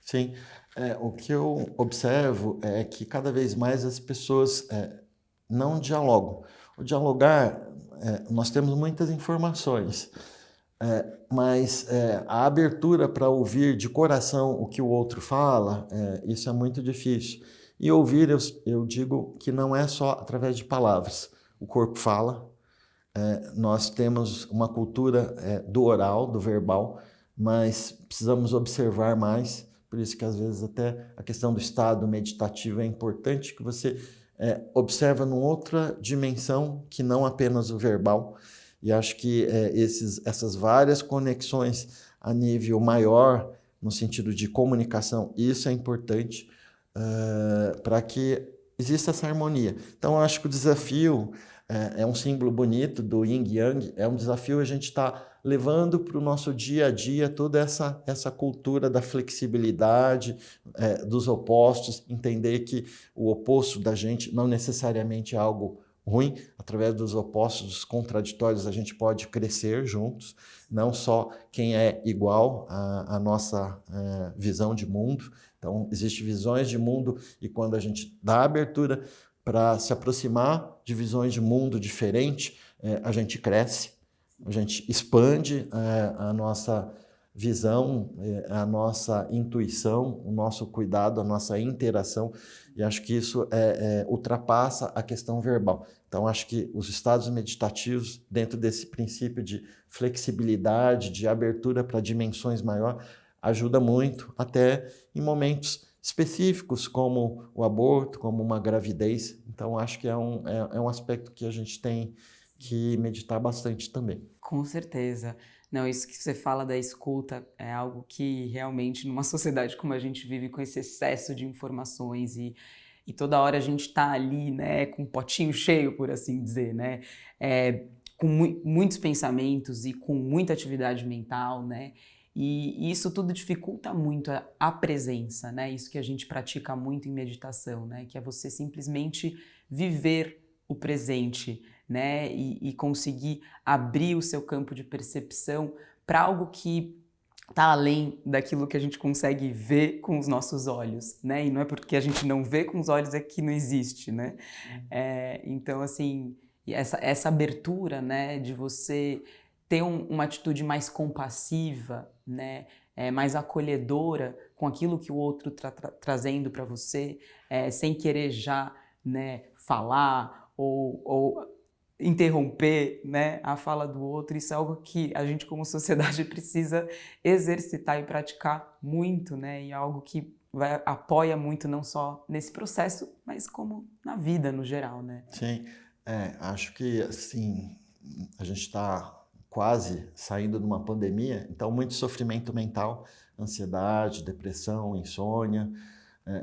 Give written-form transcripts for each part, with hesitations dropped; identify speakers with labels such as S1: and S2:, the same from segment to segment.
S1: Sim. O que eu observo é que cada vez mais as pessoas não dialogam. O dialogar, nós temos muitas informações, mas a abertura para ouvir de coração o que o outro fala, isso é muito difícil. E ouvir, eu digo que não é só através de palavras. O corpo fala, nós temos uma cultura do oral, do verbal, mas precisamos observar mais. Por isso que às vezes até a questão do estado meditativo é importante, que você observa numa outra dimensão que não apenas o verbal. E acho que essas várias conexões a nível maior, no sentido de comunicação, isso é importante para que exista essa harmonia. Então, acho que o desafio é um símbolo bonito do Yin Yang, é um desafio a gente estar levando para o nosso dia a dia toda essa cultura da flexibilidade, dos opostos, entender que o oposto da gente não necessariamente é algo ruim, através dos opostos, dos contraditórios, a gente pode crescer juntos, não só quem é igual à nossa visão de mundo. Então, existem visões de mundo e quando a gente dá abertura para se aproximar de visões de mundo diferente, a gente cresce, a gente expande a nossa visão, a nossa intuição, o nosso cuidado, a nossa interação, e acho que isso ultrapassa a questão verbal. Então, acho que os estados meditativos, dentro desse princípio de flexibilidade, de abertura para dimensões maiores, ajuda muito, até em momentos específicos, como o aborto, como uma gravidez. Então, acho que é um aspecto que a gente tem que meditar bastante também.
S2: Com certeza. Não, isso que você fala da escuta é algo que realmente numa sociedade como a gente vive com esse excesso de informações e toda hora a gente está ali, né, com um potinho cheio, por assim dizer, né, com muitos pensamentos e com muita atividade mental, né, e isso tudo dificulta muito a presença, né, isso que a gente pratica muito em meditação, né, que é você simplesmente viver o presente, né, e conseguir abrir o seu campo de percepção para algo que está além daquilo que a gente consegue ver com os nossos olhos, né? E não é porque a gente não vê com os olhos é que não existe, né? Então, assim, essa abertura, né, de você ter uma atitude mais compassiva, né, mais acolhedora com aquilo que o outro trazendo para você, sem querer já, né, falar ou interromper, né, a fala do outro, isso é algo que a gente como sociedade precisa exercitar e praticar muito, né, e é algo que apoia muito não só nesse processo, mas como na vida no geral, né.
S1: Sim, acho que assim, a gente está quase saindo de uma pandemia, então muito sofrimento mental, ansiedade, depressão, insônia,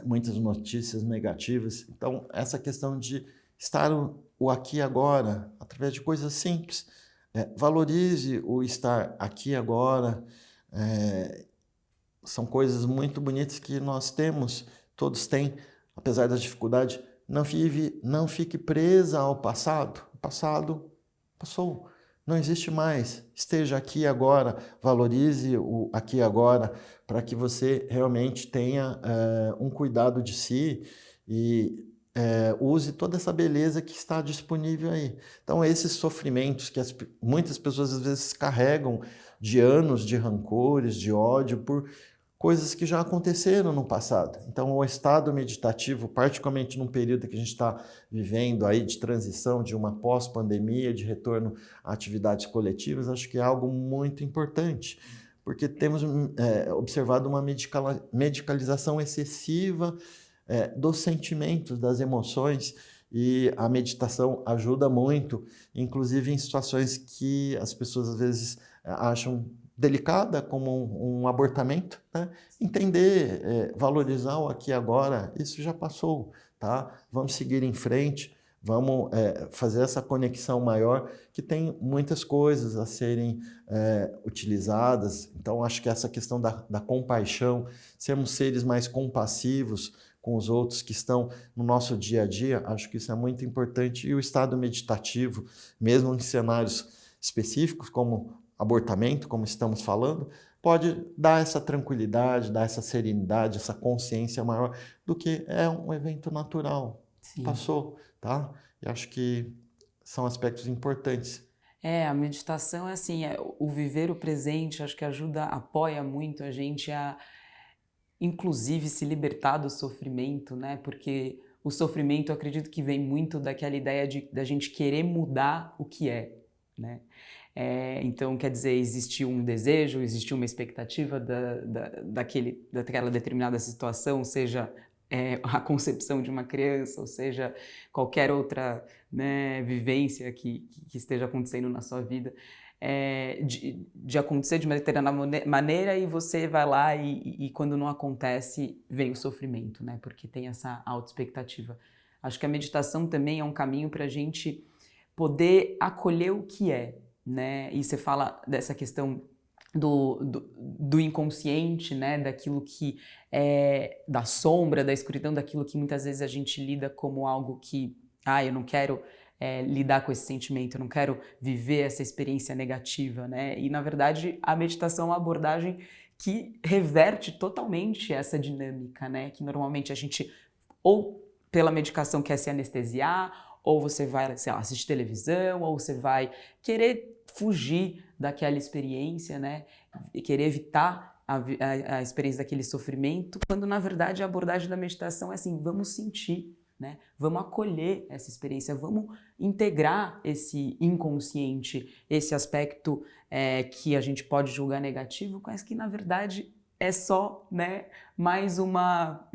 S1: muitas notícias negativas. Então, essa questão de estar o aqui e agora, através de coisas simples. Valorize o estar aqui e agora. eh, São coisas muito bonitas que nós temos, todos têm, apesar da dificuldade. Não fique presa ao passado. O passado passou, não existe mais. Esteja aqui e agora, valorize o aqui e agora, para que você realmente tenha um cuidado de si e use toda essa beleza que está disponível aí. Então, esses sofrimentos que muitas pessoas às vezes carregam de anos de rancores, de ódio, por coisas que já aconteceram no passado. Então, o estado meditativo, particularmente num período que a gente está vivendo aí de transição, de uma pós-pandemia, de retorno a atividades coletivas, acho que é algo muito importante, porque temos observado uma medicalização excessiva dos sentimentos, das emoções, e a meditação ajuda muito, inclusive em situações que as pessoas às vezes acham delicada, como um abortamento, né? Entender, valorizar o aqui e agora, isso já passou, tá? Vamos seguir em frente, vamos fazer essa conexão maior, que tem muitas coisas a serem utilizadas. Então, acho que essa questão da compaixão, sermos seres mais compassivos com os outros que estão no nosso dia a dia, acho que isso é muito importante. E o estado meditativo, mesmo em cenários específicos, como abortamento, como estamos falando, pode dar essa tranquilidade, dar essa serenidade, essa consciência maior do que é um evento natural.
S2: Sim.
S1: Passou, tá? E acho que são aspectos importantes.
S2: A meditação é assim, o viver o presente, acho que apoia muito a gente a, inclusive, se libertar do sofrimento, né? Porque o sofrimento, eu acredito que vem muito daquela ideia da gente querer mudar o que é, né? Então, quer dizer, existiu um desejo, existiu uma expectativa daquela determinada situação, seja a concepção de uma criança, ou seja, qualquer outra, né, vivência que esteja acontecendo na sua vida, de acontecer de uma determinada maneira e você vai lá e quando não acontece, vem o sofrimento, né? Porque tem essa auto-expectativa. Acho que a meditação também é um caminho para a gente poder acolher o que é, né? E você fala dessa questão do inconsciente, né? Daquilo que é da sombra, da escuridão, daquilo que muitas vezes a gente lida como algo que, eu não quero lidar com esse sentimento, eu não quero viver essa experiência negativa, né? E na verdade a meditação é uma abordagem que reverte totalmente essa dinâmica, né? Que normalmente a gente ou pela medicação quer se anestesiar, ou você vai, sei lá, assistir televisão, ou você vai querer fugir daquela experiência, né? E querer evitar a experiência daquele sofrimento, quando na verdade a abordagem da meditação é assim, vamos sentir, né? Vamos acolher essa experiência, vamos integrar esse inconsciente, esse aspecto que a gente pode julgar negativo, mas que na verdade é só, né, mais uma,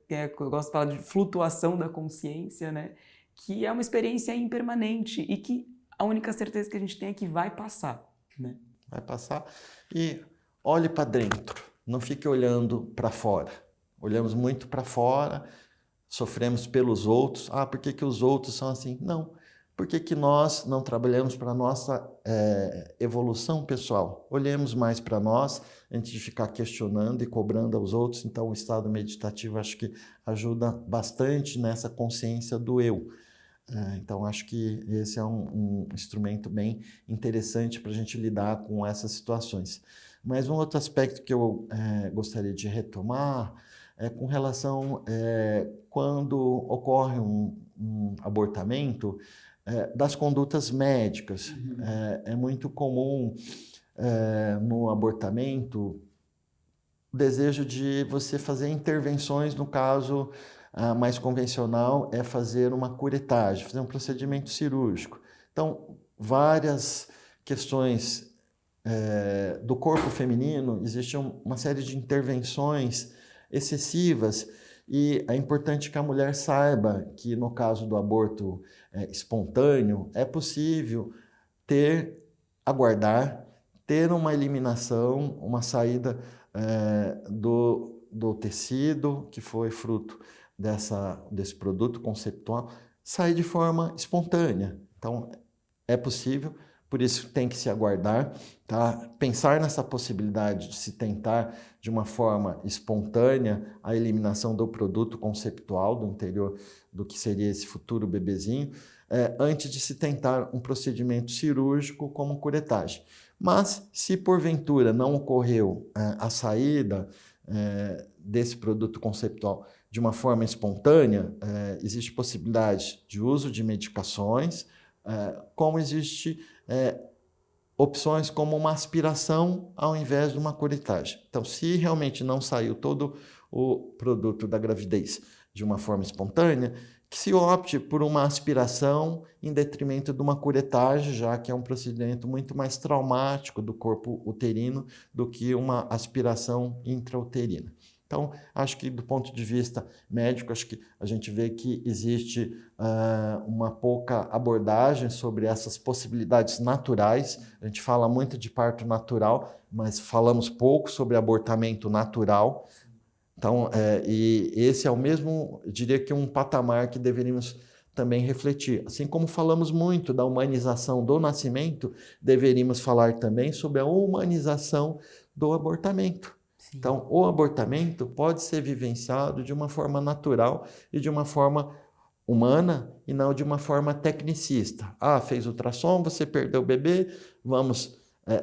S2: eu gosto de falar de flutuação da consciência, né? Que é uma experiência impermanente e que a única certeza que a gente tem é que vai passar, né?
S1: Vai passar e olhe para dentro, não fique olhando para fora. Olhamos muito para fora, sofremos pelos outros. Por que os outros são assim? Não. Por que nós não trabalhamos para a nossa evolução pessoal? Olhemos mais para nós antes de ficar questionando e cobrando aos outros. Então, o estado meditativo acho que ajuda bastante nessa consciência do eu. Então, acho que esse é um instrumento bem interessante para a gente lidar com essas situações. Mas um outro aspecto que eu gostaria de retomar é com relação quando ocorre um abortamento, das condutas médicas.
S2: Uhum.
S1: É muito comum no abortamento o desejo de você fazer intervenções, no caso mais convencional é fazer uma curetagem, fazer um procedimento cirúrgico. Então, várias questões do corpo feminino, existe uma série de intervenções excessivas e é importante que a mulher saiba que no caso do aborto espontâneo é possível aguardar, ter uma eliminação, uma saída do tecido que foi fruto desse produto conceptual, sair de forma espontânea. Então, é possível, por isso tem que se aguardar, tá? Pensar nessa possibilidade de se tentar de uma forma espontânea a eliminação do produto conceptual do interior do que seria esse futuro bebezinho, antes de se tentar um procedimento cirúrgico como curetagem. Mas, se porventura não ocorreu a saída desse produto conceptual de uma forma espontânea, existe possibilidade de uso de medicações, como existe opções como uma aspiração ao invés de uma curetagem. Então, se realmente não saiu todo o produto da gravidez de uma forma espontânea, que se opte por uma aspiração em detrimento de uma curetagem, já que é um procedimento muito mais traumático do corpo uterino do que uma aspiração intrauterina. Então, acho que do ponto de vista médico, acho que a gente vê que existe uma pouca abordagem sobre essas possibilidades naturais. A gente fala muito de parto natural, mas falamos pouco sobre abortamento natural. Então, e esse é o mesmo, eu diria que um patamar que deveríamos também refletir. Assim como falamos muito da humanização do nascimento, deveríamos falar também sobre a humanização do abortamento. Sim. Então, o abortamento pode ser vivenciado de uma forma natural e de uma forma humana e não de uma forma tecnicista. Fez ultrassom, você perdeu o bebê, vamos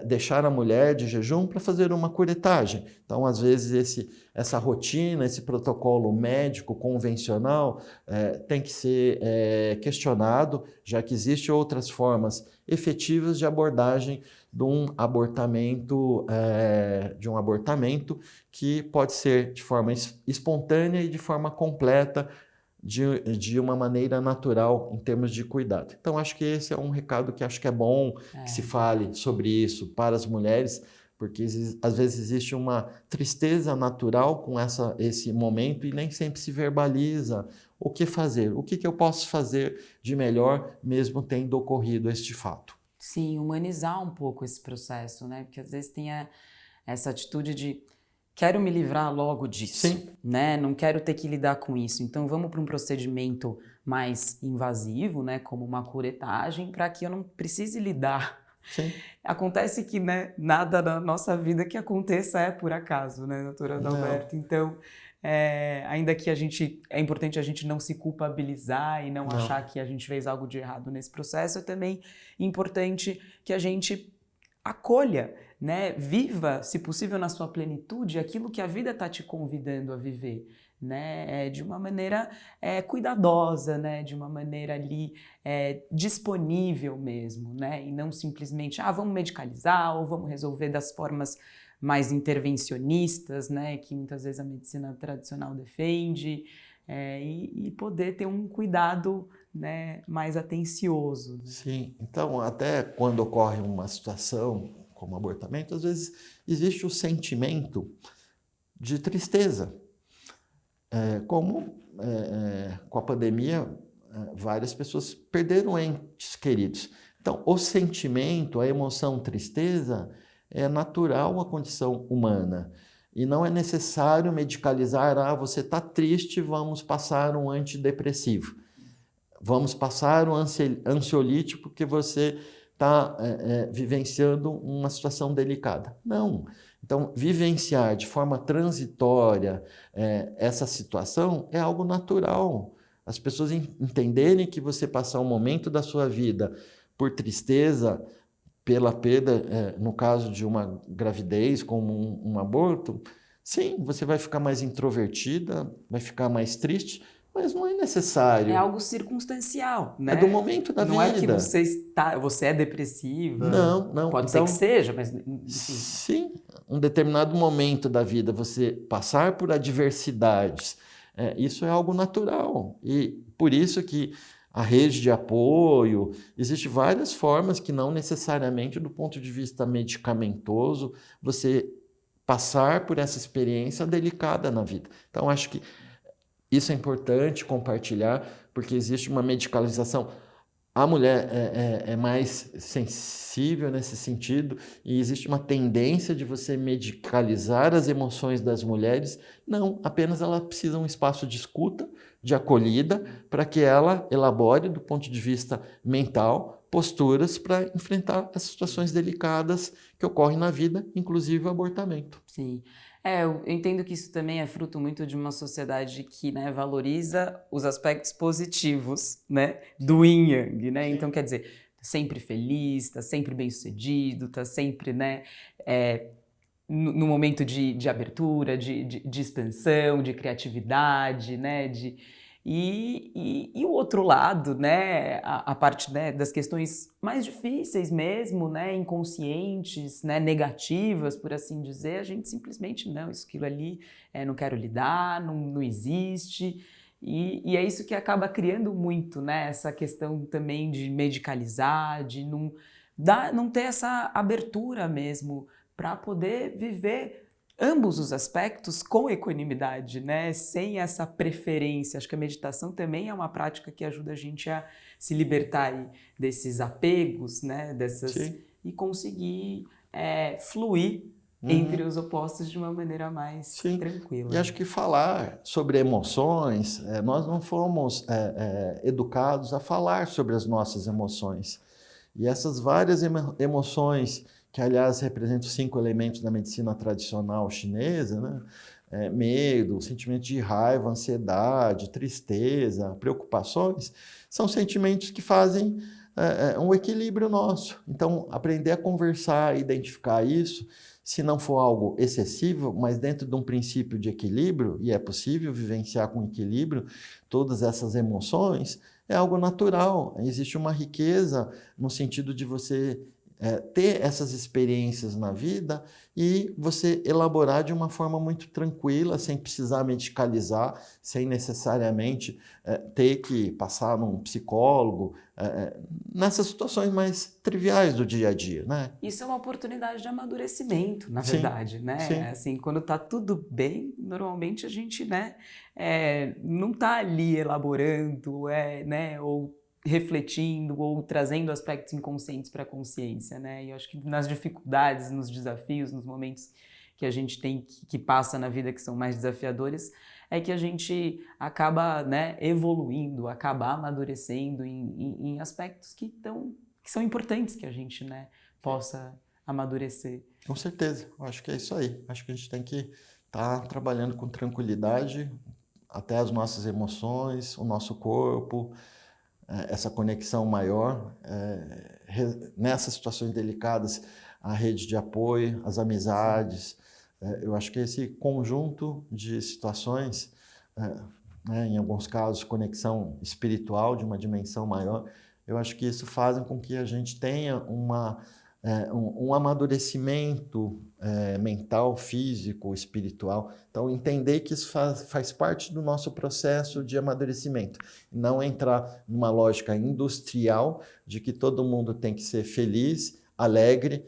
S1: deixar a mulher de jejum para fazer uma curetagem. Então, às vezes, essa rotina, esse protocolo médico convencional tem que ser questionado, já que existem outras formas efetivas de abordagem de um abortamento, que pode ser de forma espontânea e de forma completa, de uma maneira natural em termos de cuidado. Então, acho que esse é um recado que acho que é bom que se fale sobre isso para as mulheres, porque às vezes existe uma tristeza natural com esse momento e nem sempre se verbaliza o que fazer, o que eu posso fazer de melhor mesmo tendo ocorrido este fato.
S2: Sim, humanizar um pouco esse processo, né? Porque às vezes tem essa atitude de quero me livrar logo disso,
S1: Sim.
S2: né? Não quero ter que lidar com isso. Então vamos para um procedimento mais invasivo, né? Como uma curetagem, para que eu não precise lidar.
S1: Sim.
S2: Acontece que, né, nada na nossa vida que aconteça é por acaso, né, doutora Adalberto? Então, ainda que é importante a gente não se culpabilizar e não achar que a gente fez algo de errado nesse processo, é também importante que a gente acolha, né, viva, se possível, na sua plenitude, aquilo que a vida está te convidando a viver, né, de uma maneira cuidadosa, né, de uma maneira ali disponível mesmo, né, e não simplesmente, vamos medicalizar ou vamos resolver das formas mais intervencionistas, né, que muitas vezes a medicina tradicional defende, e poder ter um cuidado, né, mais atencioso. Né?
S1: Sim, então até quando ocorre uma situação como abortamento, às vezes existe o sentimento de tristeza. Com a pandemia, várias pessoas perderam entes queridos. Então, o sentimento, a emoção, tristeza, é natural à condição humana. E não é necessário medicalizar, você está triste, vamos passar um antidepressivo. Vamos passar um ansiolítico porque você está vivenciando uma situação delicada. Não. Então, vivenciar de forma transitória essa situação é algo natural. As pessoas entenderem que você passar um momento da sua vida por tristeza, pela perda, no caso de uma gravidez, como um aborto, sim, você vai ficar mais introvertida, vai ficar mais triste, mas não é necessário.
S2: É algo circunstancial, né?
S1: É do momento da vida.
S2: Não é que você é depressiva.
S1: Não.
S2: Pode ser que seja, mas...
S1: Sim, um determinado momento da vida, você passar por adversidades, isso é algo natural. E por isso que a rede de apoio, existem várias formas que não necessariamente do ponto de vista medicamentoso, você passar por essa experiência delicada na vida. Então, acho que isso é importante compartilhar, porque existe uma medicalização. A mulher é mais sensível nesse sentido e existe uma tendência de você medicalizar as emoções das mulheres. Não, apenas ela precisa de um espaço de escuta, de acolhida, para que ela elabore, do ponto de vista mental, posturas para enfrentar as situações delicadas que ocorrem na vida, inclusive o abortamento.
S2: Sim. Eu entendo que isso também é fruto muito de uma sociedade que, né, valoriza os aspectos positivos, né, do yin yang, né? Então, quer dizer, sempre feliz, tá sempre bem-sucedido, tá sempre, né, no momento de abertura, de expansão, de criatividade, né, e o outro lado, né, a parte, né, das questões mais difíceis mesmo, né, inconscientes, né, negativas, por assim dizer, a gente simplesmente não, aquilo ali não quero lidar, não existe, e é isso que acaba criando muito, né, essa questão também de medicalizar, de não ter essa abertura mesmo para poder viver ambos os aspectos com equanimidade, né? Sem essa preferência. Acho que a meditação também é uma prática que ajuda a gente a se libertar aí desses apegos, né? E conseguir fluir entre os opostos de uma maneira mais tranquila.
S1: E acho que falar sobre emoções, nós não fomos educados a falar sobre as nossas emoções. E essas várias emoções, que aliás representam 5 elementos da medicina tradicional chinesa, né? Medo, sentimento de raiva, ansiedade, tristeza, preocupações, são sentimentos que fazem é um equilíbrio nosso. Então, aprender a conversar, identificar isso, se não for algo excessivo, mas dentro de um princípio de equilíbrio, e é possível vivenciar com equilíbrio todas essas emoções, é algo natural. Existe uma riqueza no sentido de você ter essas experiências na vida e você elaborar de uma forma muito tranquila, sem precisar medicalizar, sem necessariamente ter que passar num psicólogo, nessas situações mais triviais do dia a dia, né?
S2: Isso é uma oportunidade de amadurecimento, na
S1: Sim,
S2: verdade, né?
S1: sim.
S2: Assim, quando tá tudo bem, normalmente a gente, né, não tá ali elaborando, né, ou refletindo, ou trazendo aspectos inconscientes para a consciência, né? E eu acho que nas dificuldades, nos desafios, nos momentos que a gente tem que passa na vida que são mais desafiadores, é que a gente acaba, né, evoluindo, acaba amadurecendo em aspectos que são importantes que a gente, né, possa amadurecer.
S1: Com certeza, eu acho que é isso aí. Acho que a gente tem que estar trabalhando com tranquilidade, até as nossas emoções, o nosso corpo, essa conexão maior. Nessas situações delicadas, a rede de apoio, as amizades. Eu acho que esse conjunto de situações, né, em alguns casos, conexão espiritual de uma dimensão maior, eu acho que isso faz com que a gente tenha um amadurecimento mental, físico, espiritual. Então, entender que isso faz parte do nosso processo de amadurecimento. Não entrar numa lógica industrial de que todo mundo tem que ser feliz, alegre.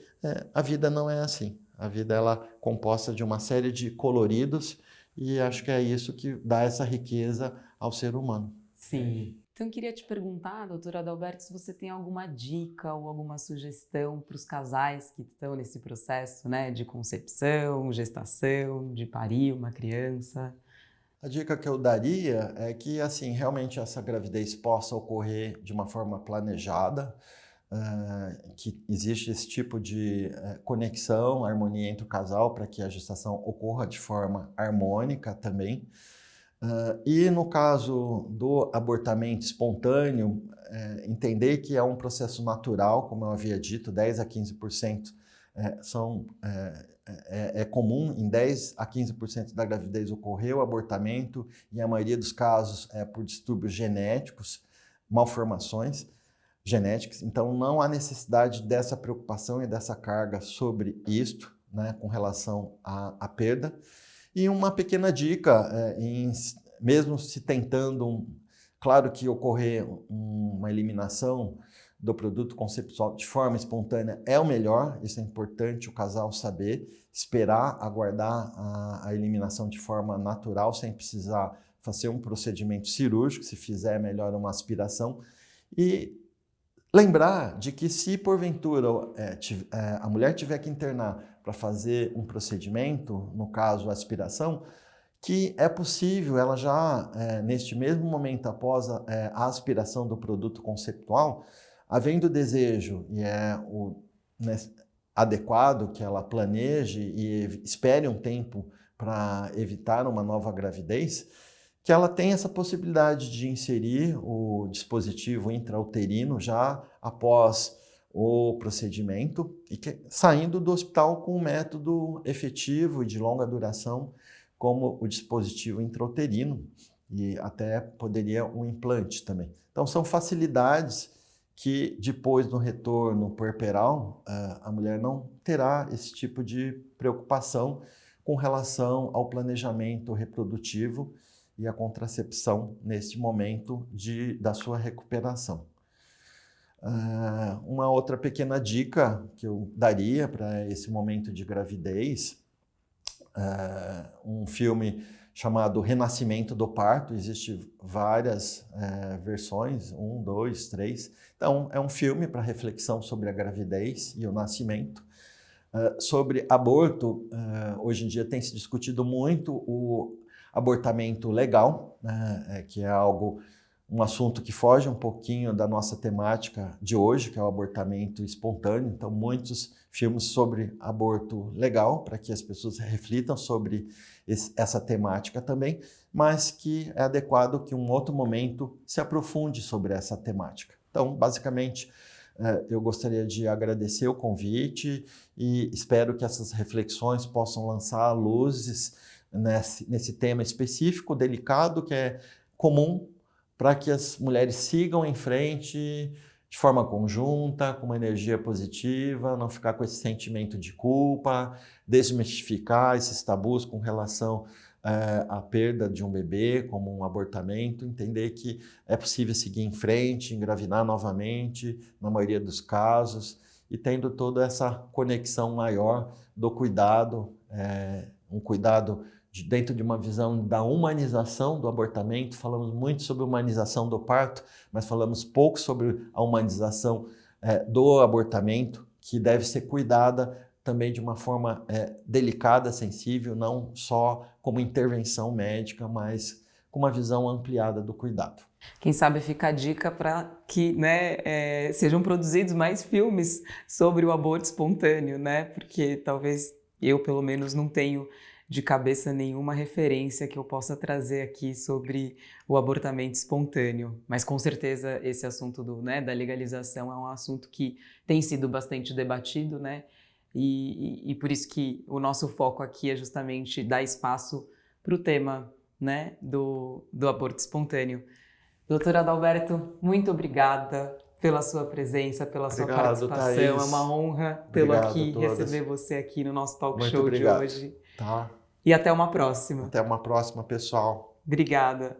S1: A vida não é assim. A vida ela é composta de uma série de coloridos e acho que é isso que dá essa riqueza ao ser humano.
S2: Sim. Então, eu queria te perguntar, doutora Adalberto, se você tem alguma dica ou alguma sugestão para os casais que estão nesse processo, né, de concepção, gestação, de parir uma criança.
S1: A dica que eu daria é que, assim, realmente essa gravidez possa ocorrer de uma forma planejada, que existe esse tipo de conexão, harmonia entre o casal para que a gestação ocorra de forma harmônica também. E no caso do abortamento espontâneo, entender que é um processo natural, como eu havia dito, 10 a 15% é comum, em 10 a 15% da gravidez ocorrer o abortamento, e a maioria dos casos é por distúrbios genéticos, malformações genéticas. Então não há necessidade dessa preocupação e dessa carga sobre isto, né, com relação à perda. E uma pequena dica, mesmo se tentando, claro que ocorrer uma eliminação do produto conceptual de forma espontânea é o melhor, isso é importante o casal saber, esperar, aguardar a eliminação de forma natural, sem precisar fazer um procedimento cirúrgico, se fizer é melhor uma aspiração, e lembrar de que se porventura a mulher tiver que internar para fazer um procedimento, no caso a aspiração, que é possível ela já, neste mesmo momento após a aspiração do produto conceptual, havendo desejo e adequado que ela planeje e espere um tempo para evitar uma nova gravidez, que ela tem essa possibilidade de inserir o dispositivo intrauterino já após o procedimento e saindo do hospital com um método efetivo e de longa duração, como o dispositivo intrauterino, e até poderia um implante também. Então são facilidades que depois do retorno puerperal, a mulher não terá esse tipo de preocupação com relação ao planejamento reprodutivo e a contracepção neste momento da sua recuperação. Uma outra pequena dica que eu daria para esse momento de gravidez, um filme chamado Renascimento do Parto, existem várias versões, 1, 2, 3. Então, é um filme para reflexão sobre a gravidez e o nascimento. Sobre aborto, hoje em dia tem se discutido muito o abortamento legal, né, que é um assunto que foge um pouquinho da nossa temática de hoje, que é o abortamento espontâneo. Então, muitos filmes sobre aborto legal, para que as pessoas reflitam sobre essa temática também, mas que é adequado que em um outro momento se aprofunde sobre essa temática. Então, basicamente, eu gostaria de agradecer o convite e espero que essas reflexões possam lançar luzes nesse tema específico, delicado, que é comum, para que as mulheres sigam em frente de forma conjunta, com uma energia positiva, não ficar com esse sentimento de culpa, desmistificar esses tabus com relação à perda de um bebê, como um abortamento, entender que é possível seguir em frente, engravidar novamente, na maioria dos casos, e tendo toda essa conexão maior do cuidado, um cuidado dentro de uma visão da humanização do abortamento. Falamos muito sobre humanização do parto, mas falamos pouco sobre a humanização do abortamento, que deve ser cuidada também de uma forma delicada, sensível, não só como intervenção médica, mas com uma visão ampliada do cuidado.
S2: Quem sabe fica a dica para que, né, sejam produzidos mais filmes sobre o aborto espontâneo, né? Porque talvez eu, pelo menos, não tenho de cabeça nenhuma referência que eu possa trazer aqui sobre o abortamento espontâneo. Mas com certeza esse assunto da legalização é um assunto que tem sido bastante debatido, né? E por isso que o nosso foco aqui é justamente dar espaço para o tema, né, do aborto espontâneo. Doutor Adalberto, muito obrigada pela sua presença, pela sua participação.
S1: Thaís.
S2: É uma honra tê-lo aqui, receber você aqui no nosso talk show de hoje.
S1: Tá.
S2: E até uma próxima.
S1: Até uma próxima, pessoal.
S2: Obrigada.